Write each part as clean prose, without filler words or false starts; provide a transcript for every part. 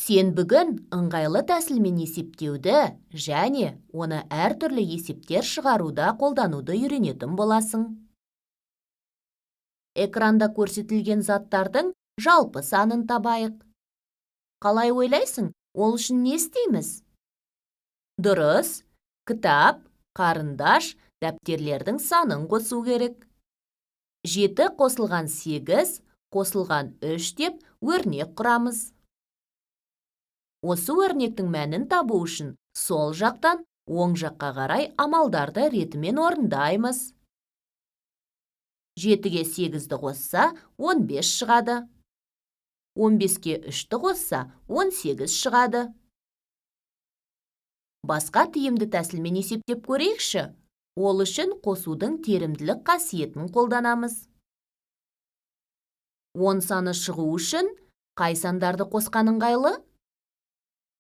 Сен бүгін ыңғайлы тәсілмен есептеуді және оны әртүрлі есептер шығаруда қолдануды үйренетін боласың. Экранда көрсетілген заттардың жалпы санын табайық. Қалай ойлайсың, ол үшін не істейміз? Дұрыс, кітап, қарындаш, дәптерлердің санын қосу керек. 7 қосылған 8, қосылған 3 деп өрнек құрамыз. Осы өрнектің мәнін табу үшін сол жақтан оң жаққа қарай амалдарды ретімен орындаймыз. 7-ге 8-ді қосса 15 шығады. 15-ге 3-ті қосса 18 шығады. Басқа тиімді тәсілмен есептеп көрейікші. Ол үшін қосудың терімділік қасиетін қолданамыз. 10 саны шығу үшін қай сандарды қосқан ыңғайлы?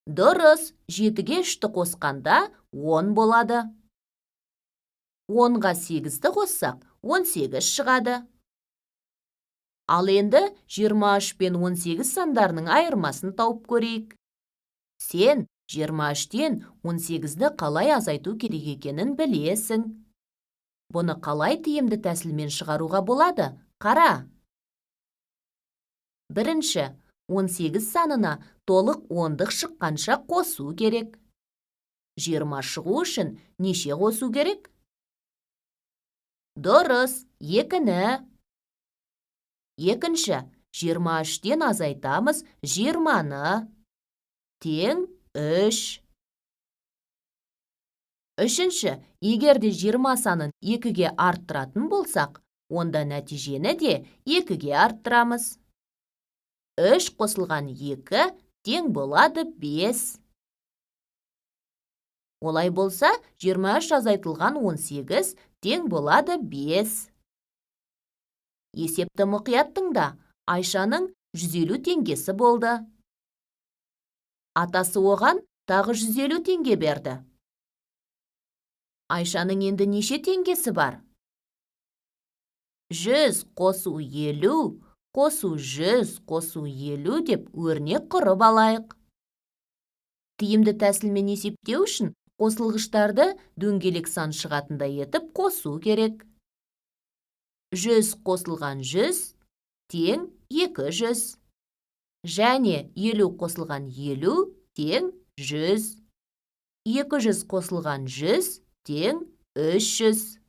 Дұрыс, 7-ге 3-ті қосқанда 10 болады. 10-ға 8-ді қоссақ 18 шығады. Ал енді 23 пен 18 сандарының айырмасын тауып көрейік. Сен 23-тен 18-ді қалай азайту керек екенін білесің. Бұны қалай тиімді тәсілмен шығаруға болады? Қара. Бірінші, 18 санына толық 10-дық шыққанша қосу керек. 20 шығу үшін неше қосу керек? Дұрыс, 2-ні. Екінші, 23-тен азайтамыз 20-ны. Тең 3. Үшінші, егерде 20 санын 2-ге арттыратын болсақ, онда нәтижені де 2-ге арттырамыз. 3 қосылған 2 тең болады 5. Олай болса, 23 азайтылған 18 тең болады 5. Есепті мұқият тыңда. Айшаның 150 теңгесі болды. Атасы оған тағы 150 теңге берді. Айшаның енді неше теңгесі бар? 100 қосу 50, қосу 100, қосу 50 деп өрнек құрып алайық. Тиімді тәсілмен есептеу үшін қосылғыштарды дөңгелек сан шығатындай етіп қосу керек. 100 қосылған 100 тең 200. Және 50 қосылған 50 тең 100. 200 қосылған 100 тең 300.